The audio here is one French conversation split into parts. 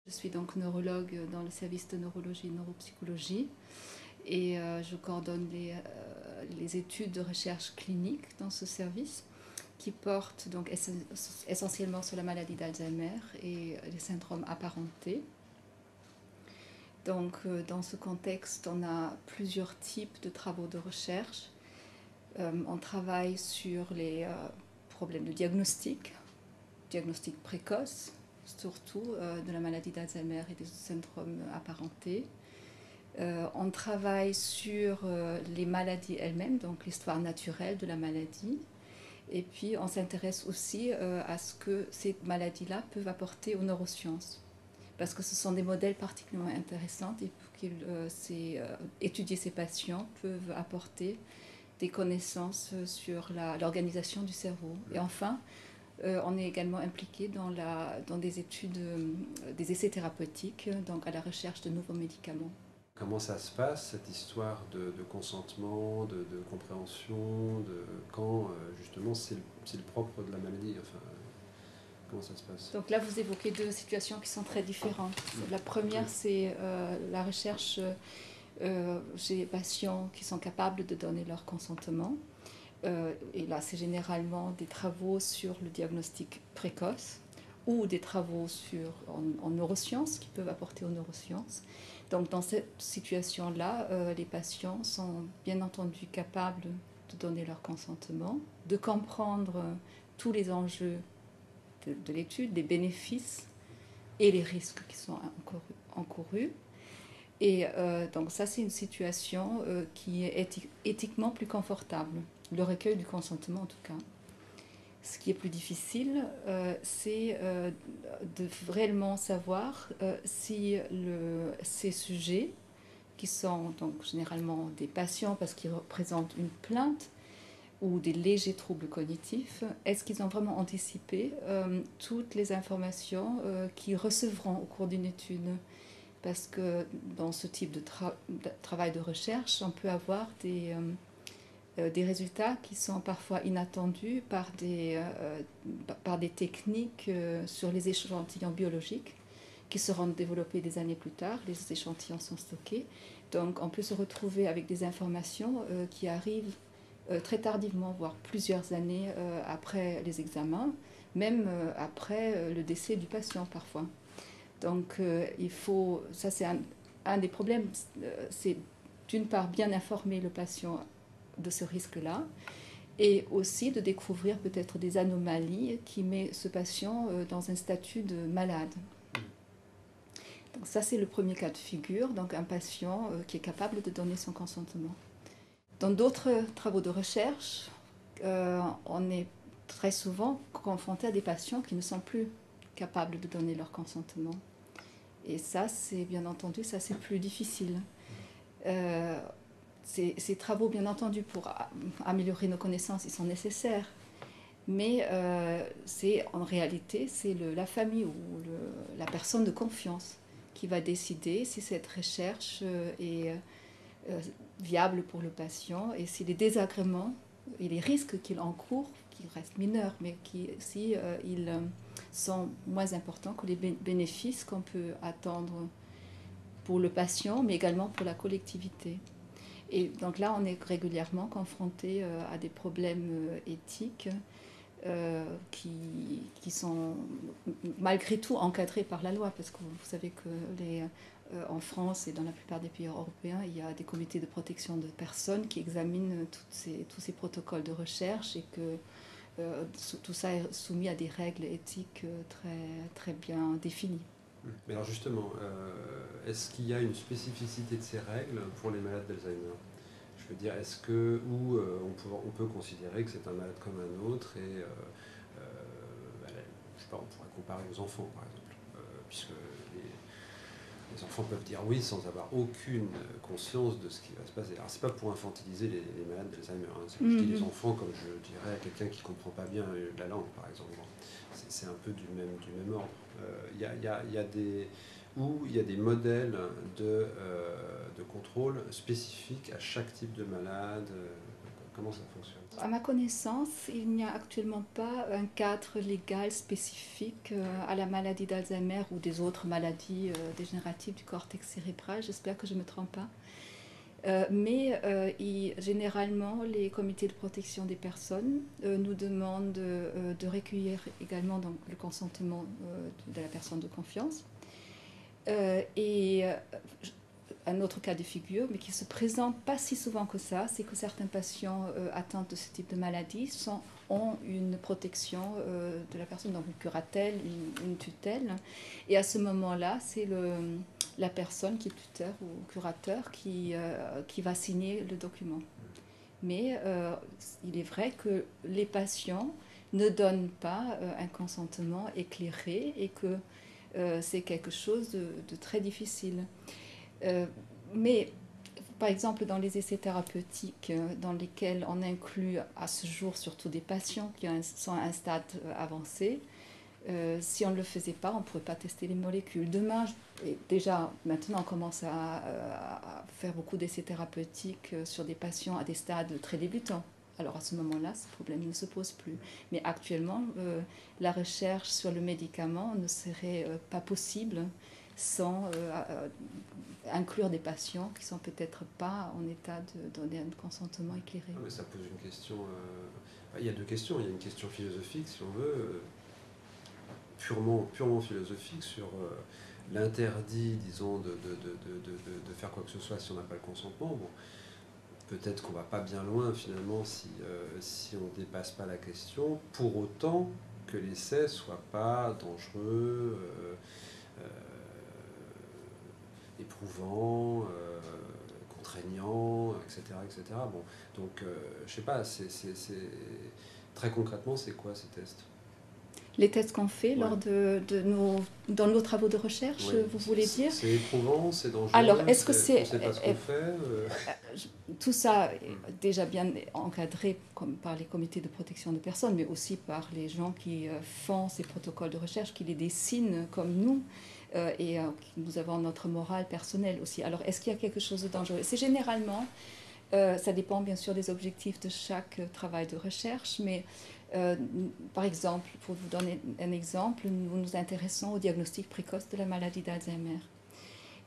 Je suis donc neurologue dans le service de neurologie et neuropsychologie et je coordonne les études de recherche clinique dans ce service qui portent donc essentiellement sur la maladie d'Alzheimer et les syndromes apparentés. Donc dans ce contexte, on a plusieurs types de travaux de recherche. On travaille sur les problèmes de diagnostic précoce, surtout de la maladie d'Alzheimer et des syndromes apparentés. On travaille sur les maladies elles-mêmes, donc l'histoire naturelle de la maladie. Et puis on s'intéresse aussi à ce que ces maladies-là peuvent apporter aux neurosciences. Parce que ce sont des modèles particulièrement intéressants et étudier ces patients peuvent apporter des connaissances sur l'organisation du cerveau. Et enfin, on est également impliqué dans des études, des essais thérapeutiques, donc à la recherche de nouveaux médicaments. Comment ça se passe, cette histoire de consentement, de compréhension, quand justement c'est le propre de la maladie, enfin, comment ça se passe? Donc là, vous évoquez deux situations qui sont très différentes. La première, c'est la recherche chez les patients qui sont capables de donner leur consentement. Et là, c'est généralement des travaux sur le diagnostic précoce ou des travaux en neurosciences qui peuvent apporter aux neurosciences. Donc dans cette situation-là, les patients sont bien entendu capables de donner leur consentement, de comprendre tous les enjeux de l'étude, les bénéfices et les risques qui sont encourus. Et donc ça, c'est une situation qui est éthiquement plus confortable, le recueil du consentement en tout cas. Ce qui est plus difficile, c'est de réellement savoir si ces sujets, qui sont donc généralement des patients parce qu'ils représentent une plainte ou des légers troubles cognitifs, est-ce qu'ils ont vraiment anticipé toutes les informations qu'ils recevront au cours d'une étude? Parce que dans ce type de travail de recherche, on peut avoir des résultats qui sont parfois inattendus par des techniques sur les échantillons biologiques qui seront développés des années plus tard. Les échantillons sont stockés. Donc on peut se retrouver avec des informations qui arrivent très tardivement, voire plusieurs années après les examens, même après le décès du patient parfois. Donc ça c'est un des problèmes, c'est d'une part bien informer le patient de ce risque-là, et aussi de découvrir peut-être des anomalies qui mettent ce patient dans un statut de malade. Donc ça c'est le premier cas de figure, donc un patient qui est capable de donner son consentement. Dans d'autres travaux de recherche, on est très souvent confronté à des patients qui ne sont plus capables de donner leur consentement. Et ça, c'est bien entendu, ça c'est plus difficile. Ces travaux, bien entendu, pour améliorer nos connaissances, ils sont nécessaires. Mais en réalité, c'est la famille ou la personne de confiance qui va décider si cette recherche est viable pour le patient et si les désagréments et les risques qu'il encourt, qui restent mineurs, mais si ils sont moins importants que les bénéfices qu'on peut attendre pour le patient, mais également pour la collectivité. Et donc là, on est régulièrement confronté à des problèmes éthiques qui sont malgré tout encadrés par la loi, parce que vous savez que en France et dans la plupart des pays européens, il y a des comités de protection de personnes qui examinent tous ces protocoles de recherche et que tout ça est soumis à des règles éthiques très, très bien définies. Mais alors justement, est-ce qu'il y a une spécificité de ces règles pour les malades d'Alzheimer? Je veux dire, est-ce que on peut considérer que c'est un malade comme un autre et je sais pas, on pourrait comparer aux enfants par exemple, puisque les enfants peuvent dire oui sans avoir aucune conscience de ce qui va se passer. Alors c'est pas pour infantiliser les malades d'Alzheimer, hein. Je dis les enfants comme je dirais à quelqu'un qui comprend pas bien la langue par exemple. C'est un peu du même ordre. Il y a des modèles de contrôle spécifiques à chaque type de malade. Comment ça fonctionne? À ma connaissance, il n'y a actuellement pas un cadre légal spécifique à la maladie d'Alzheimer ou des autres maladies dégénératives du cortex cérébral. J'espère que je ne me trompe pas. Généralement, les comités de protection des personnes nous demandent de recueillir également donc, le consentement de la personne de confiance. Un autre cas de figure, mais qui se présente pas si souvent que ça, c'est que certains patients atteints de ce type de maladie ont une protection de la personne, donc une curatelle, une tutelle. Et à ce moment-là, c'est la personne qui est tuteur ou curateur qui va signer le document. Mais il est vrai que les patients ne donnent pas un consentement éclairé et que c'est quelque chose de très difficile. Mais par exemple, dans les essais thérapeutiques dans lesquels on inclut à ce jour surtout des patients qui sont à un stade avancé, si on ne le faisait pas, on ne pourrait pas tester les molécules. Demain, déjà maintenant, on commence à faire beaucoup d'essais thérapeutiques sur des patients à des stades très débutants. Alors à ce moment-là, ce problème ne se pose plus. Mais actuellement, la recherche sur le médicament ne serait pas possible sans inclure des patients qui ne sont peut-être pas en état de donner un consentement éclairé. Mais ça pose une question. Il y a deux questions. Il y a une question philosophique, si on veut, purement philosophique, sur l'interdit, disons, de faire quoi que ce soit si on n'a pas le consentement. Bon, peut-être qu'on ne va pas bien loin, finalement, si on ne dépasse pas la question, pour autant que l'essai ne soit pas dangereux, éprouvant, contraignant, etc. etc. Bon, donc, je sais pas, très concrètement, c'est quoi ces tests? Les tests qu'on fait lors dans nos travaux de recherche, vous voulez dire? C'est éprouvant, c'est dangereux. Alors, est-ce que on ne sait pas ce qu'on fait Tout ça est déjà bien encadré comme par les comités de protection des personnes, mais aussi par les gens qui font ces protocoles de recherche, qui les dessinent comme nous, et nous avons notre morale personnelle aussi. Alors, est-ce qu'il y a quelque chose de dangereux? C'est généralement, ça dépend bien sûr des objectifs de chaque travail de recherche, mais par exemple, pour vous donner un exemple, nous nous intéressons au diagnostic précoce de la maladie d'Alzheimer.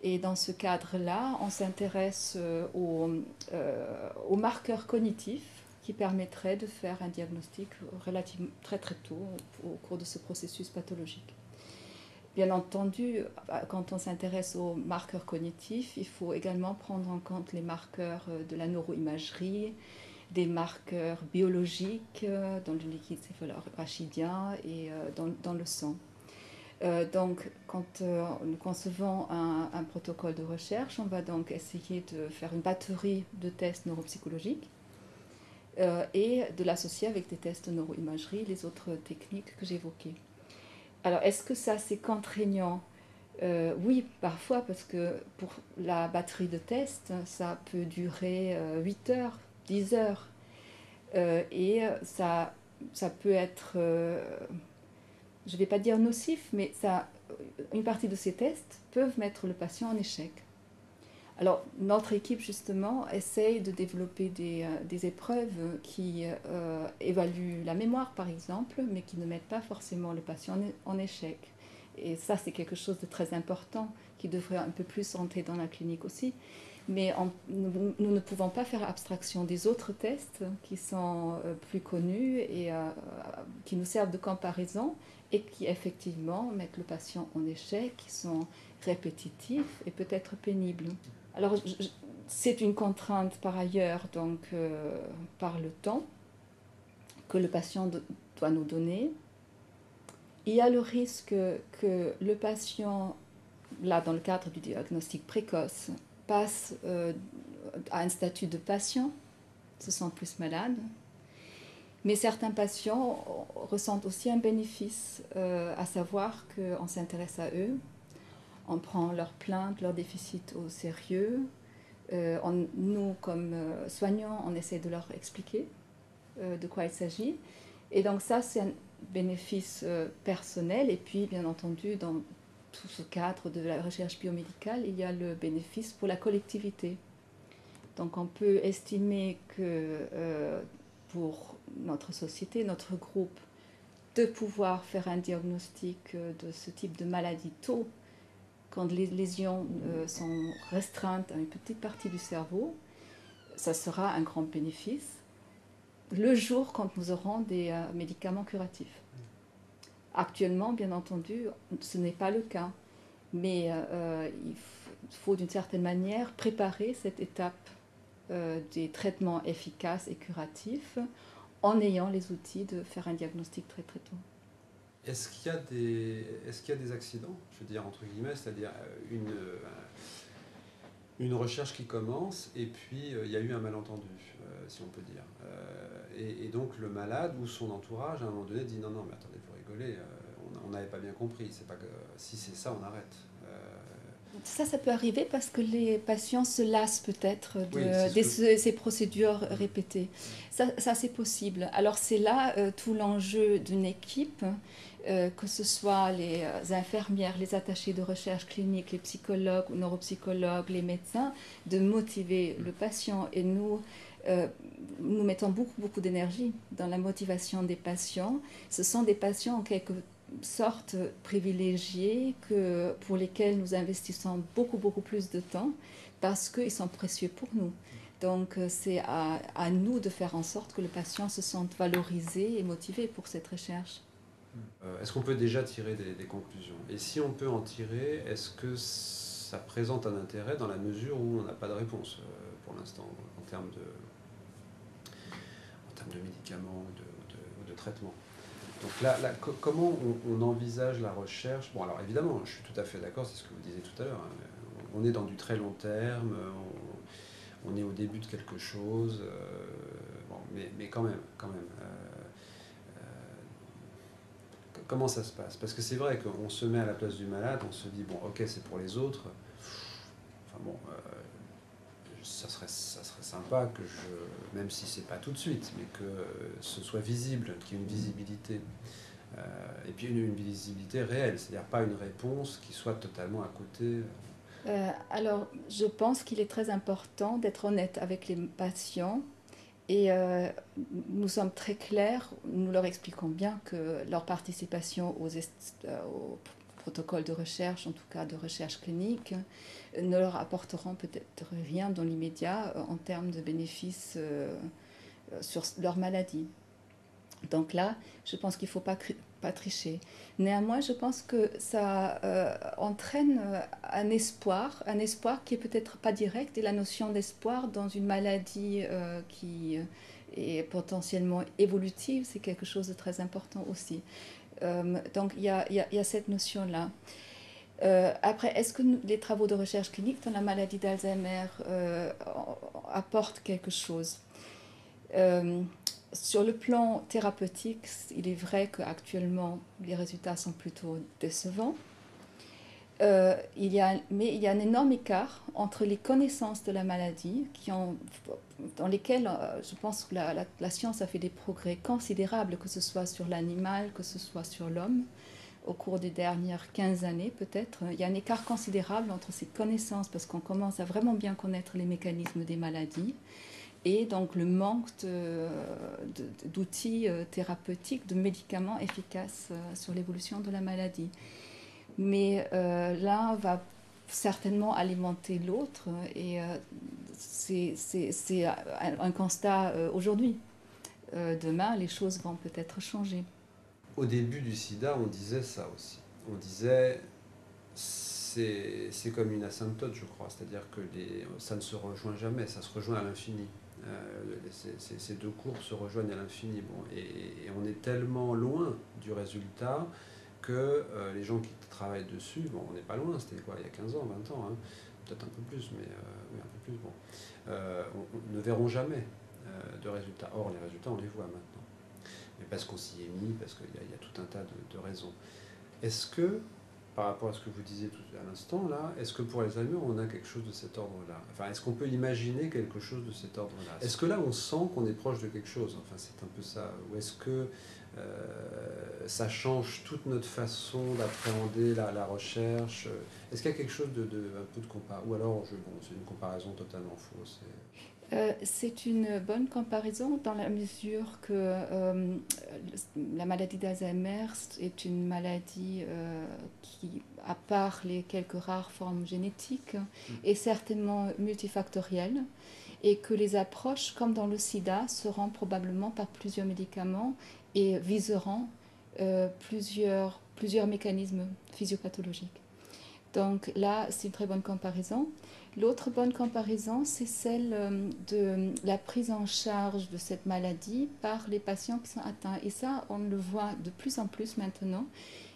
Et dans ce cadre-là, on s'intéresse aux marqueurs cognitifs qui permettraient de faire un diagnostic relativement très très tôt au cours de ce processus pathologique. Bien entendu, quand on s'intéresse aux marqueurs cognitifs, il faut également prendre en compte les marqueurs de la neuroimagerie, des marqueurs biologiques dans le liquide céphalorachidien et dans le sang. Donc, quand nous concevons un protocole de recherche, on va donc essayer de faire une batterie de tests neuropsychologiques et de l'associer avec des tests de neuroimagerie, les autres techniques que j'évoquais. Alors, est-ce que ça, c'est contraignant? Oui, parfois, parce que pour la batterie de tests, ça peut durer 8 heures, 10 heures. Et ça peut être, je ne vais pas dire nocif, mais une partie de ces tests peuvent mettre le patient en échec. Alors, notre équipe, justement, essaye de développer des épreuves qui évaluent la mémoire, par exemple, mais qui ne mettent pas forcément le patient en échec. Et ça, c'est quelque chose de très important qui devrait un peu plus entrer dans la clinique aussi. Mais nous ne pouvons pas faire abstraction des autres tests qui sont plus connus et qui nous servent de comparaison et qui effectivement mettent le patient en échec, qui sont répétitifs et peut-être pénibles. Alors, c'est une contrainte par ailleurs, donc par le temps que le patient doit nous donner. Il y a le risque que le patient, là dans le cadre du diagnostic précoce, passe à un statut de patient, se sent plus malade. Mais certains patients ressentent aussi un bénéfice, à savoir qu'on s'intéresse à eux, on prend leurs plaintes, leurs déficits au sérieux. Nous, comme soignants, on essaie de leur expliquer de quoi il s'agit. Et donc ça, c'est un bénéfice personnel. Et puis, bien entendu, dans tout ce cadre de la recherche biomédicale, il y a le bénéfice pour la collectivité. Donc on peut estimer que pour notre société, notre groupe, de pouvoir faire un diagnostic de ce type de maladie tôt, quand les lésions sont restreintes à une petite partie du cerveau, ça sera un grand bénéfice le jour quand nous aurons des médicaments curatifs. Actuellement, bien entendu, ce n'est pas le cas, mais il faut d'une certaine manière préparer cette étape des traitements efficaces et curatifs en ayant les outils de faire un diagnostic très très tôt. Est-ce qu'il y a des accidents, je veux dire entre guillemets, c'est-à-dire une recherche qui commence et puis il y a eu un malentendu, si on peut dire. Et donc le malade ou son entourage, à un moment donné, dit non, mais attendez, vous rigolez, on n'avait pas bien compris. C'est pas que, si c'est ça, on arrête. Ça peut arriver parce que les patients se lassent peut-être de ces procédures répétées. Ça c'est possible. Alors c'est là tout l'enjeu d'une équipe, que ce soit les infirmières, les attachés de recherche clinique, les psychologues ou neuropsychologues, les médecins, de motiver le patient. Et nous mettons beaucoup d'énergie dans la motivation des patients. Ce sont des patients en quelque sorte privilégiés pour lesquels nous investissons beaucoup plus de temps parce qu'ils sont précieux pour nous. Donc c'est à nous de faire en sorte que le patient se sente valorisé et motivé pour cette recherche. Est-ce qu'on peut déjà tirer des conclusions? Et si on peut en tirer, est-ce que ça présente un intérêt dans la mesure où on n'a pas de réponse pour l'instant en termes de médicaments ou de traitements? Donc là, comment on envisage la recherche? Bon, alors évidemment, je suis tout à fait d'accord, c'est ce que vous disiez tout à l'heure. Hein. On est dans du très long terme, on est au début de quelque chose, bon, mais quand même. Comment ça se passe? Parce que c'est vrai qu'on se met à la place du malade, on se dit, bon, ok, c'est pour les autres. Enfin bon, ça serait sympa que même si c'est pas tout de suite, mais que ce soit visible, qu'il y ait une visibilité. Et puis une visibilité réelle, c'est-à-dire pas une réponse qui soit totalement à côté. Alors, je pense qu'il est très important d'être honnête avec les patients et nous sommes très clairs, nous leur expliquons bien que leur participation aux protocoles de recherche, en tout cas de recherche clinique, ne leur apporteront peut-être rien dans l'immédiat en termes de bénéfices sur leur maladie. Donc là, je pense qu'il ne faut pas tricher. Néanmoins, je pense que ça entraîne un espoir qui est peut-être pas direct, et la notion d'espoir dans une maladie qui est potentiellement évolutive, c'est quelque chose de très important aussi. Donc il y a cette notion-là. Après, est-ce que les travaux de recherche clinique dans la maladie d'Alzheimer apportent quelque chose? Sur le plan thérapeutique, il est vrai qu'actuellement, les résultats sont plutôt décevants. Mais il y a un énorme écart entre les connaissances de la maladie, dans lesquelles je pense que la science a fait des progrès considérables, que ce soit sur l'animal, que ce soit sur l'homme, au cours des dernières 15 années peut-être. Il y a un écart considérable entre ces connaissances, parce qu'on commence à vraiment bien connaître les mécanismes des maladies, et donc le manque d'outils thérapeutiques, de médicaments efficaces sur l'évolution de la maladie. Mais l'un va certainement alimenter l'autre, et c'est un constat aujourd'hui. Demain, les choses vont peut-être changer. Au début du sida, on disait ça aussi. On disait, c'est comme une asymptote, je crois, c'est-à-dire que ça ne se rejoint jamais, ça se rejoint à l'infini. Ces deux courbes se rejoignent à l'infini. Bon, et on est tellement loin du résultat que les gens qui travaillent dessus, bon, on n'est pas loin, c'était quoi, il y a 15 ans, 20 ans, hein, peut-être un peu plus, mais oui, un peu plus, bon, on ne verront jamais de résultats. Or, les résultats, on les voit maintenant. Mais parce qu'on s'y est mis, parce qu'il y a tout un tas de raisons. Est-ce que par rapport à ce que vous disiez tout à l'instant, là, est-ce que pour Alzheimer, on a quelque chose de cet ordre-là? Enfin, est-ce qu'on peut imaginer quelque chose de cet ordre-là? Est-ce que là, on sent qu'on est proche de quelque chose? Enfin, c'est un peu ça. Ou est-ce que ça change toute notre façon d'appréhender la recherche? Est-ce qu'il y a quelque chose un peu de comparaison? Ou alors, c'est une comparaison totalement fausse. C'est une bonne comparaison dans la mesure que la maladie d'Alzheimer est une maladie qui, à part les quelques rares formes génétiques, est certainement multifactorielle et que les approches, comme dans le sida, seront probablement par plusieurs médicaments et viseront plusieurs mécanismes physiopathologiques. Donc là, c'est une très bonne comparaison. L'autre bonne comparaison, c'est celle de la prise en charge de cette maladie par les patients qui sont atteints. Et ça, on le voit de plus en plus maintenant.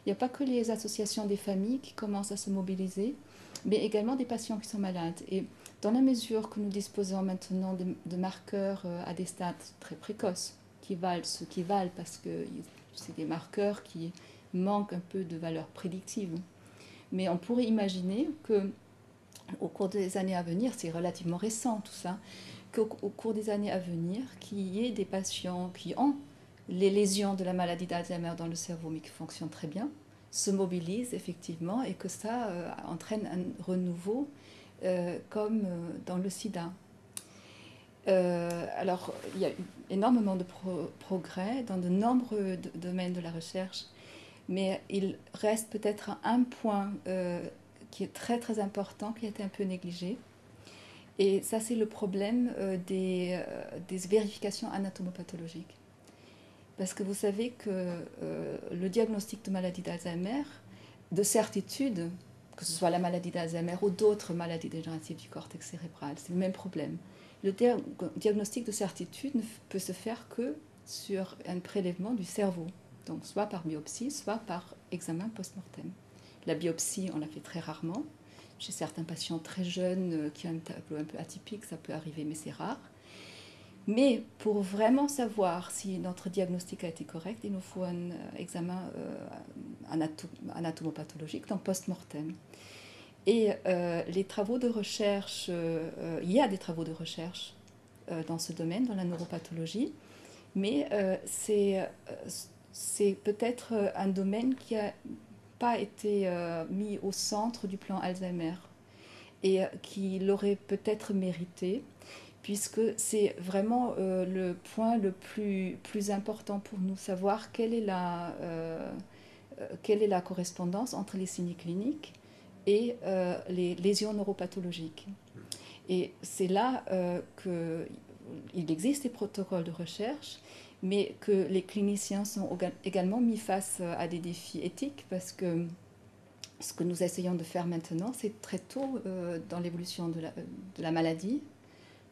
Il n'y a pas que les associations des familles qui commencent à se mobiliser, mais également des patients qui sont malades. Et dans la mesure que nous disposons maintenant de marqueurs à des stades très précoces, qui valent ce qu'ils valent parce que c'est des marqueurs qui manquent un peu de valeur prédictive. Mais on pourrait imaginer qu'au cours des années à venir, c'est relativement récent tout ça, qu'au cours des années à venir, qu'il y ait des patients qui ont les lésions de la maladie d'Alzheimer dans le cerveau, mais qui fonctionnent très bien, se mobilisent effectivement et que ça entraîne un renouveau comme dans le sida. Alors, il y a eu énormément de progrès dans de nombreux domaines de la recherche, mais il reste peut-être un point qui est très très important, qui a été un peu négligé. Et ça, c'est le problème des vérifications anatomopathologiques. Parce que vous savez que le diagnostic de maladie d'Alzheimer, de certitude, que ce soit la maladie d'Alzheimer ou d'autres maladies dégénératives du cortex cérébral, c'est le même problème. Le diagnostic de certitude ne peut se faire que sur un prélèvement du cerveau. Donc soit par biopsie, soit par examen post-mortem. La biopsie, on la fait très rarement. Chez certains patients très jeunes qui ont un tableau un peu atypique, ça peut arriver, mais c'est rare. Mais pour vraiment savoir si notre diagnostic a été correct, il nous faut un examen anatomopathologique, donc post-mortem. Et les travaux de recherche, il y a des travaux de recherche dans ce domaine, dans la neuropathologie, mais c'est peut-être un domaine qui n'a pas été mis au centre du plan Alzheimer et qui l'aurait peut-être mérité, puisque c'est vraiment le point le plus important pour nous, savoir quelle est la correspondance entre les signes cliniques et les lésions neuropathologiques. Et c'est là qu'il existe des protocoles de recherche, mais que les cliniciens sont également mis face à des défis éthiques, parce que ce que nous essayons de faire maintenant, c'est très tôt dans l'évolution de la maladie,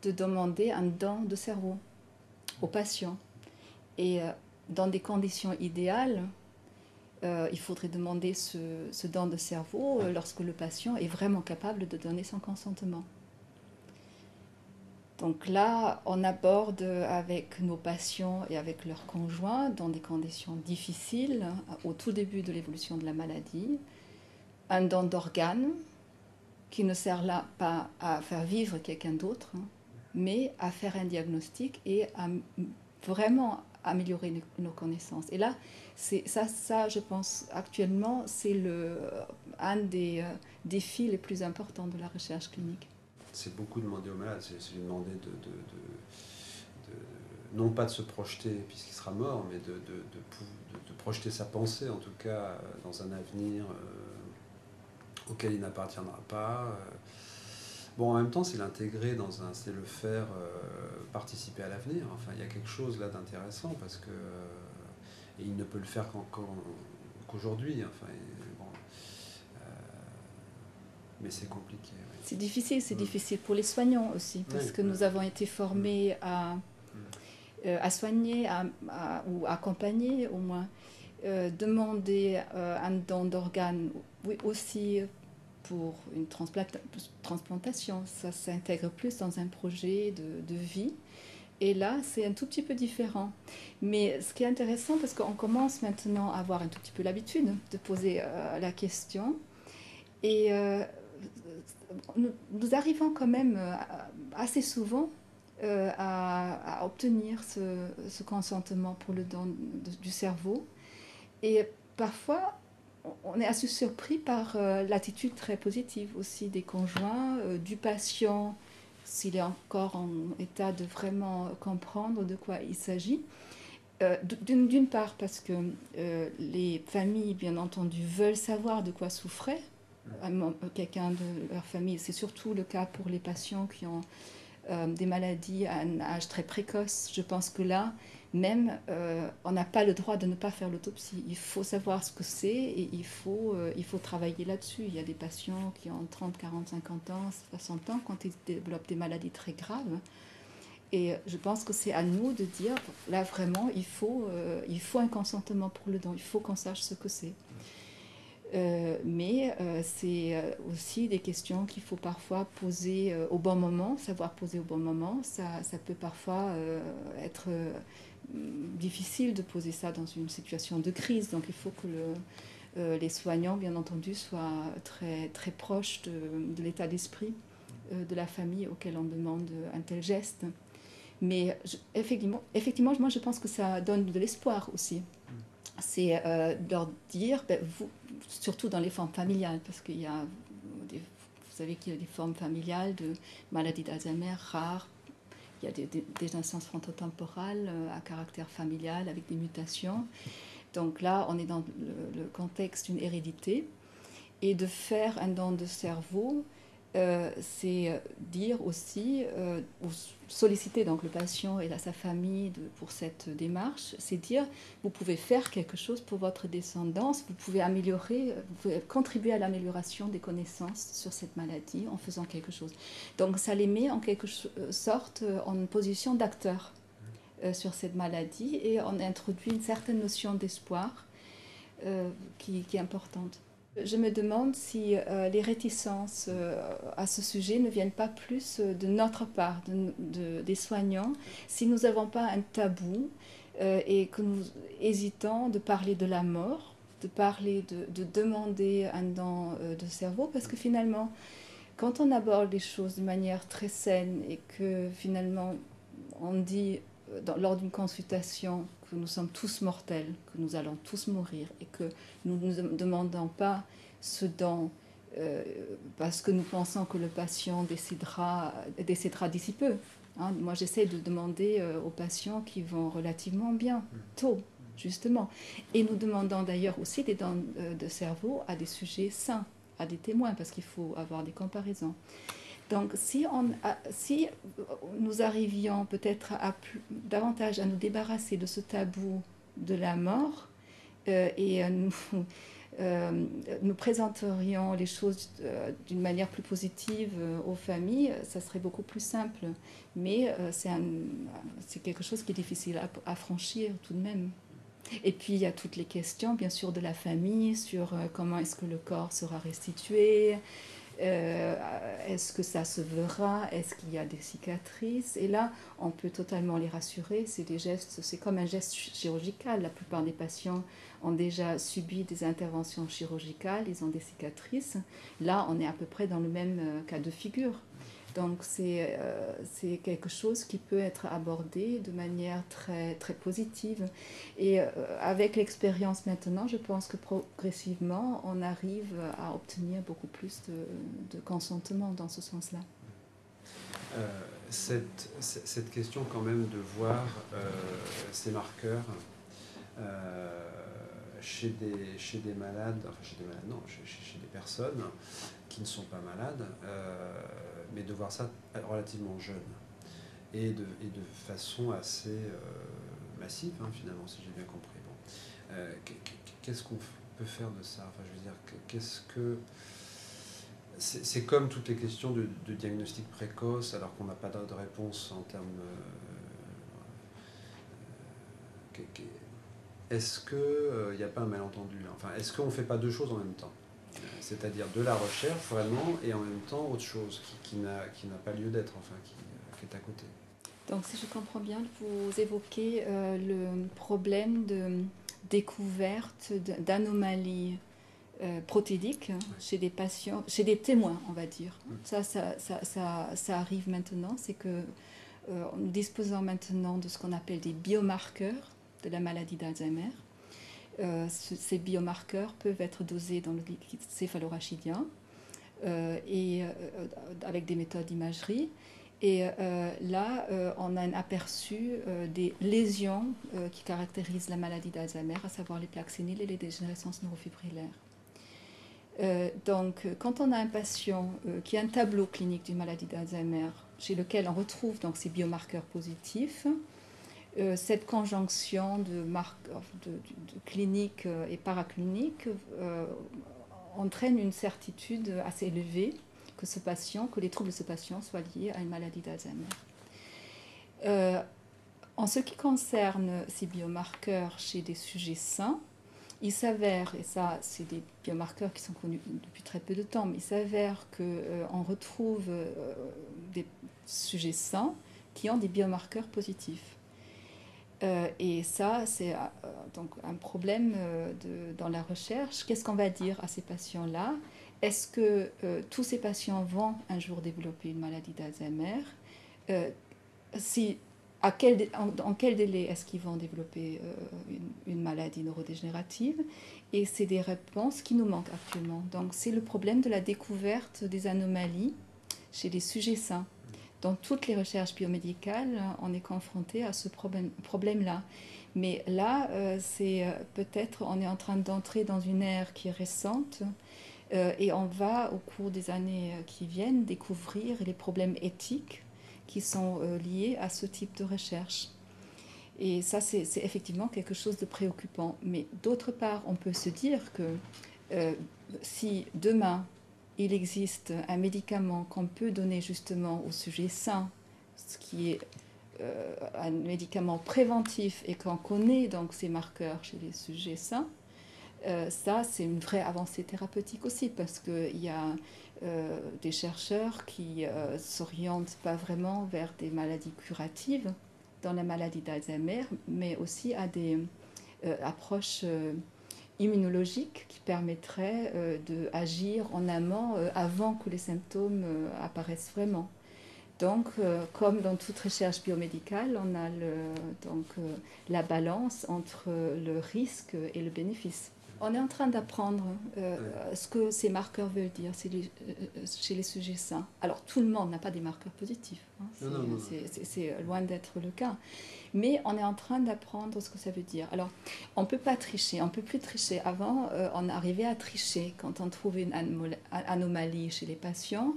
de demander un don de cerveau aux patients. Et dans des conditions idéales, il faudrait demander ce don de cerveau lorsque le patient est vraiment capable de donner son consentement. Donc là, on aborde avec nos patients et avec leurs conjoints, dans des conditions difficiles, au tout début de l'évolution de la maladie, un don d'organes qui ne sert là pas à faire vivre quelqu'un d'autre, mais à faire un diagnostic et à vraiment améliorer nos connaissances. Et là, ça, je pense, actuellement, c'est un des défis les plus importants de la recherche clinique. C'est beaucoup demandé aux malades, c'est lui demander non pas de se projeter puisqu'il sera mort, mais de projeter sa pensée, en tout cas, dans un avenir auquel il n'appartiendra pas. Bon, en même temps, c'est l'intégrer c'est le faire participer à l'avenir. Enfin, il y a quelque chose là d'intéressant parce que et il ne peut le faire qu'aujourd'hui. Enfin, bon, mais c'est compliqué. Oui. C'est difficile pour les soignants aussi, parce que nous avons été formés à soigner, ou accompagner au moins, demander un don d'organes, oui, aussi pour une transplantation. Ça s'intègre plus dans un projet de vie. Et là, c'est un tout petit peu différent. Mais ce qui est intéressant, parce qu'on commence maintenant à avoir un tout petit peu l'habitude de poser la question, Et nous arrivons quand même assez souvent à obtenir ce consentement pour le don du cerveau. Et parfois, on est assez surpris par l'attitude très positive aussi des conjoints, du patient, s'il est encore en état de vraiment comprendre de quoi il s'agit. D'une part parce que les familles, bien entendu, veulent savoir de quoi souffrait quelqu'un de leur famille. C'est surtout le cas pour les patients qui ont des maladies à un âge très précoce. Je pense que là, même, on n'a pas le droit de ne pas faire l'autopsie. Il faut savoir ce que c'est et il faut travailler là-dessus. Il y a des patients qui ont 30, 40, 50 ans, 60 ans quand ils développent des maladies très graves. Et je pense que c'est à nous de dire, là vraiment, il faut un consentement pour le don, il faut qu'on sache ce que c'est. Mais c'est aussi des questions qu'il faut parfois poser au bon moment, savoir poser au bon moment. Ça peut parfois être difficile de poser ça dans une situation de crise. Donc il faut que les soignants, bien entendu, soient très, très proches de l'état d'esprit de la famille auquel on demande un tel geste. Mais effectivement, moi je pense que ça donne de l'espoir aussi. C'est leur dire, vous, surtout dans les formes familiales, parce qu'il y a vous savez qu'il y a des formes familiales de maladies d'Alzheimer rares. Il y a des instances frontotemporales à caractère familial avec des mutations. Donc là, on est dans le contexte d'une hérédité. Et de faire un don de cerveau, c'est dire aussi, ou solliciter donc le patient et sa famille pour cette démarche, c'est dire vous pouvez faire quelque chose pour votre descendance, vous pouvez contribuer à l'amélioration des connaissances sur cette maladie en faisant quelque chose. Donc ça les met en quelque sorte en position d'acteur sur cette maladie et on introduit une certaine notion d'espoir qui est importante. Je me demande si les réticences à ce sujet ne viennent pas plus de notre part, des soignants, si nous n'avons pas un tabou et que nous hésitons de parler de la mort, de parler de demander un don de cerveau, parce que finalement, quand on aborde les choses de manière très saine et que finalement on dit lors d'une consultation que nous sommes tous mortels, que nous allons tous mourir et que nous ne demandons pas ce don parce que nous pensons que le patient décédera d'ici peu. Hein. Moi, j'essaie de demander aux patients qui vont relativement bien, tôt, justement. Et nous demandons d'ailleurs aussi des dons de cerveau à des sujets sains, à des témoins, parce qu'il faut avoir des comparaisons. Donc, si nous arrivions peut-être davantage à nous débarrasser de ce tabou de la mort et nous présenterions les choses d'une manière plus positive aux familles, ça serait beaucoup plus simple. Mais c'est quelque chose qui est difficile à franchir tout de même. Et puis il y a toutes les questions, bien sûr, de la famille sur comment est-ce que le corps sera restitué. Est-ce que ça se verra? Est-ce qu'il y a des cicatrices? Et là, on peut totalement les rassurer. C'est comme un geste chirurgical. La plupart des patients ont déjà subi des interventions chirurgicales, ils ont des cicatrices. Là, on est à peu près dans le même cas de figure. Donc c'est quelque chose qui peut être abordé de manière très, très positive. Et avec l'expérience maintenant, je pense que progressivement, on arrive à obtenir beaucoup plus de consentement dans ce sens-là. Cette question quand même de voir ces marqueurs chez des malades, enfin chez des personnes qui ne sont pas malades, mais de voir ça relativement jeune et de façon assez massive, hein, finalement, si j'ai bien compris. Bon. Qu'est-ce qu'on peut faire de ça? Enfin, je veux dire, qu'est-ce que... C'est comme toutes les questions de diagnostic précoce, alors qu'on n'a pas de réponse en termes... Est-ce qu'il n'y a pas un malentendu là? Enfin, est-ce qu'on ne fait pas deux choses en même temps? C'est-à-dire de la recherche vraiment et en même temps autre chose qui n'a pas lieu d'être, enfin qui est à côté. Donc si je comprends bien, vous évoquez le problème de découverte d'anomalies protédique chez des patients, chez des témoins, on va dire. Ça arrive maintenant, c'est que nous disposons maintenant de ce qu'on appelle des biomarqueurs de la maladie d'Alzheimer. Ces biomarqueurs peuvent être dosés dans le liquide céphalorachidien avec des méthodes d'imagerie. Et là, on a un aperçu des lésions qui caractérisent la maladie d'Alzheimer, à savoir les plaques séniles et les dégénérescences neurofibrillaires. Donc, quand on a un patient qui a un tableau clinique d'une maladie d'Alzheimer, chez lequel on retrouve donc ces biomarqueurs positifs, cette conjonction de clinique et paraclinique entraîne une certitude assez élevée que les troubles de ce patient soient liés à une maladie d'Alzheimer. En ce qui concerne ces biomarqueurs chez des sujets sains, il s'avère, et ça c'est des biomarqueurs qui sont connus depuis très peu de temps, mais il s'avère qu'on retrouve des sujets sains qui ont des biomarqueurs positifs. Et ça, c'est donc un problème dans la recherche. Qu'est-ce qu'on va dire à ces patients-là? Est-ce que tous ces patients vont un jour développer une maladie d'Alzheimer? En quel délai est-ce qu'ils vont développer une maladie neurodégénérative? Et c'est des réponses qui nous manquent actuellement. Donc c'est le problème de la découverte des anomalies chez les sujets sains. Dans toutes les recherches biomédicales, on est confronté à ce problème-là. Mais là, peut-être on est en train d'entrer dans une ère qui est récente et on va, au cours des années qui viennent, découvrir les problèmes éthiques qui sont liés à ce type de recherche. Et ça, c'est effectivement quelque chose de préoccupant. Mais d'autre part, on peut se dire que si demain, il existe un médicament qu'on peut donner justement au sujet sain, ce qui est un médicament préventif et qu'on connaît donc ces marqueurs chez les sujets sains, ça c'est une vraie avancée thérapeutique aussi parce qu'il y a des chercheurs qui ne s'orientent pas vraiment vers des maladies curatives dans la maladie d'Alzheimer, mais aussi à des approches immunologique qui permettrait d'agir en amont avant que les symptômes apparaissent vraiment. Donc, comme dans toute recherche biomédicale, on a la balance entre le risque et le bénéfice. On est en train d'apprendre ce que ces marqueurs veulent dire chez les sujets sains. Alors, tout le monde n'a pas des marqueurs positifs. Hein. C'est loin d'être le cas. Mais on est en train d'apprendre ce que ça veut dire. Alors, on ne peut pas tricher, on ne peut plus tricher. Avant, on arrivait à tricher quand on trouvait une anomalie chez les patients.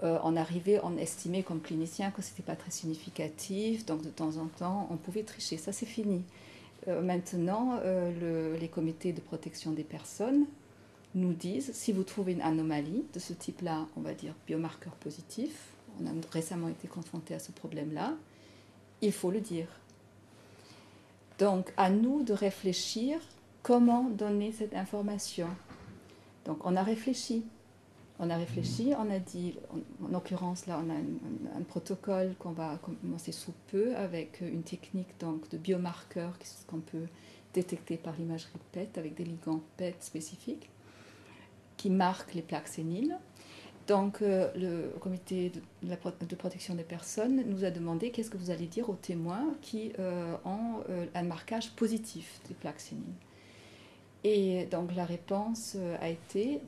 On estimait comme clinicien que ce n'était pas très significatif, donc de temps en temps, on pouvait tricher. Ça, c'est fini. Maintenant, les comités de protection des personnes nous disent, si vous trouvez une anomalie de ce type-là, on va dire biomarqueur positif, on a récemment été confronté à ce problème-là, il faut le dire. Donc, à nous de réfléchir comment donner cette information. Donc, on a réfléchi, on a dit, en l'occurrence, là, on a un protocole qu'on va commencer sous peu avec une technique donc, de biomarqueurs qu'on peut détecter par l'imagerie PET avec des ligands PET spécifiques qui marquent les plaques séniles. Donc, le comité de protection des personnes nous a demandé qu'est-ce que vous allez dire aux témoins qui ont un marquage positif des plaques séniles. Et donc, la réponse a été...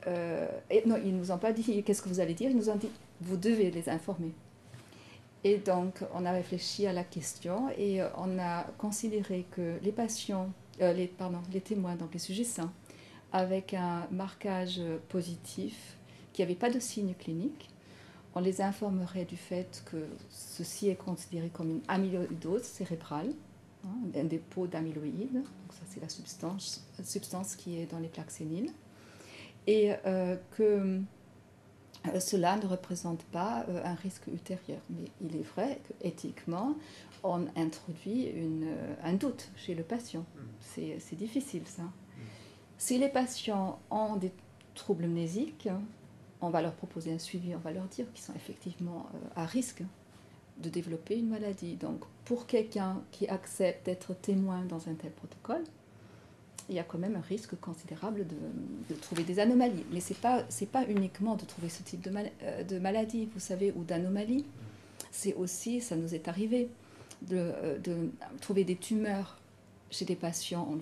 non, ils ne nous ont pas dit qu'est-ce que vous allez dire, ils nous ont dit vous devez les informer. Et donc, on a réfléchi à la question et on a considéré que les patients, les témoins, donc les sujets sains, avec un marquage positif, qui n'avaient pas de signes cliniques, on les informerait du fait que ceci est considéré comme une amyloïdose cérébrale, un dépôt d'amyloïdes, donc ça c'est la substance qui est dans les plaques séniles, et que cela ne représente pas un risque ultérieur. Mais il est vrai qu'éthiquement, on introduit un doute chez le patient. C'est difficile ça. Si les patients ont des troubles mnésiques, on va leur proposer un suivi, on va leur dire qu'ils sont effectivement à risque de développer une maladie. Donc, pour quelqu'un qui accepte d'être témoin dans un tel protocole, il y a quand même un risque considérable de trouver des anomalies. Mais ce n'est pas uniquement de trouver ce type de maladie, vous savez, ou d'anomalie. C'est aussi, ça nous est arrivé, de trouver des tumeurs chez des patients,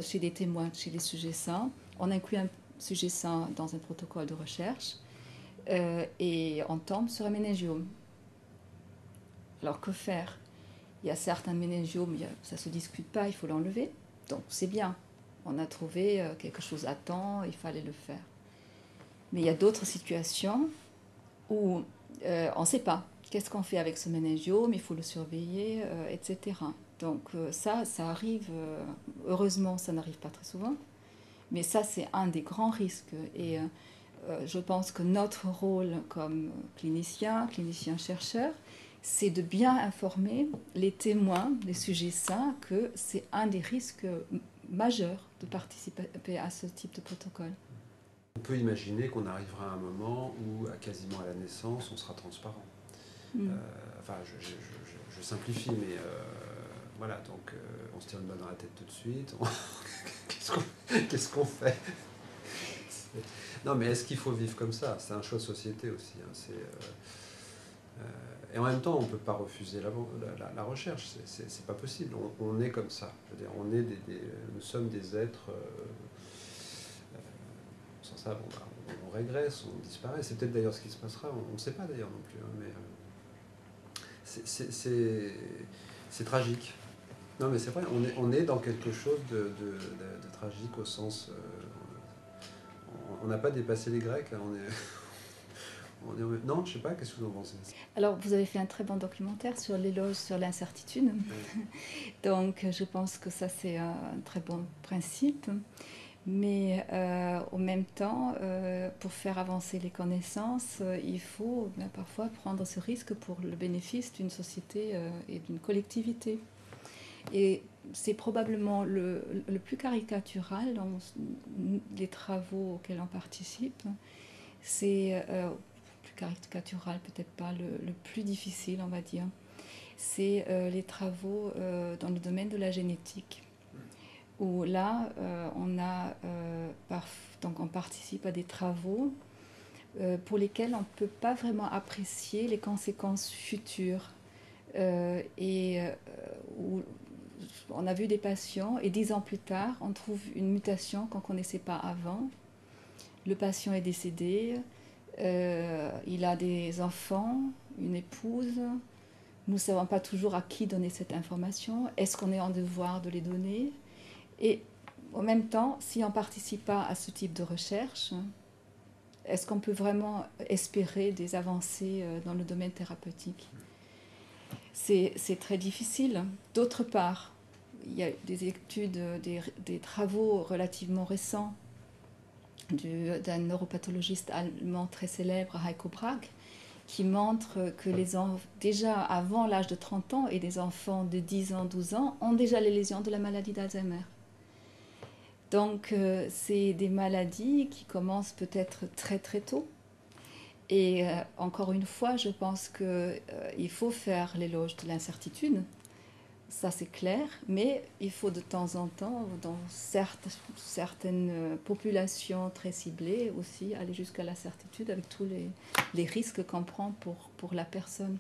chez des témoins, chez des sujets sains. On inclut un sujet sain dans un protocole de recherche et on tombe sur un méningiome. Alors que faire? Il y a certains méningiomes, ça ne se discute pas, il faut l'enlever. Donc c'est bien, on a trouvé quelque chose à temps, il fallait le faire. Mais il y a d'autres situations où on ne sait pas. Qu'est-ce qu'on fait avec ce méningiome? Il faut le surveiller, etc. Donc ça arrive, heureusement ça n'arrive pas très souvent, mais ça c'est un des grands risques. Et je pense que notre rôle comme clinicien-chercheur, c'est de bien informer les témoins, les sujets sains, que c'est un des risques majeurs de participer à ce type de protocole. On peut imaginer qu'on arrivera à un moment où, quasiment à la naissance, on sera transparent. Enfin, je simplifie, mais voilà, donc on se tire une balle dans la tête tout de suite. Qu'est-ce qu'on fait? Non, mais est-ce qu'il faut vivre comme ça? C'est un choix de société aussi. Hein. Et en même temps, on ne peut pas refuser la recherche. C'est pas possible. On est comme ça. Je veux dire, nous sommes des êtres. Sans ça, bon, bah, on régresse, on disparaît. C'est peut-être d'ailleurs ce qui se passera. On ne sait pas d'ailleurs non plus. Hein, mais c'est tragique. Non, mais c'est vrai. On est dans quelque chose de tragique au sens. On n'a pas dépassé les Grecs. Là, non, je sais pas, qu'est-ce que vous en pensez? Alors, vous avez fait un très bon documentaire sur l'éloge sur l'incertitude. Oui. Donc, je pense que ça, c'est un très bon principe. Mais en même temps, pour faire avancer les connaissances, il faut parfois prendre ce risque pour le bénéfice d'une société et d'une collectivité. Et c'est probablement le plus caricatural dans les travaux auxquels on participe. C'est plus caricatural, peut-être pas le plus difficile, on va dire. C'est les travaux dans le domaine de la génétique, où là, donc on participe à des travaux pour lesquels on ne peut pas vraiment apprécier les conséquences futures. Où on a vu des patients et 10 ans plus tard, on trouve une mutation qu'on ne connaissait pas avant. Le patient est décédé, il a des enfants, une épouse. Nous ne savons pas toujours à qui donner cette information. Est-ce qu'on est en devoir de les donner? Et en même temps, si on ne participe pas à ce type de recherche, est-ce qu'on peut vraiment espérer des avancées dans le domaine thérapeutique? C'est très difficile. D'autre part, il y a des études, des travaux relativement récents d'un neuropathologiste allemand très célèbre, Heiko Braak, qui montre que déjà avant l'âge de 30 ans et des enfants de 10 ans, 12 ans ont déjà les lésions de la maladie d'Alzheimer. Donc, c'est des maladies qui commencent peut-être très très tôt. Et encore une fois, je pense qu'il faut faire l'éloge de l'incertitude. Ça, c'est clair. Mais il faut de temps en temps, dans certaines populations très ciblées aussi, aller jusqu'à la certitude avec tous les risques qu'on prend pour la personne.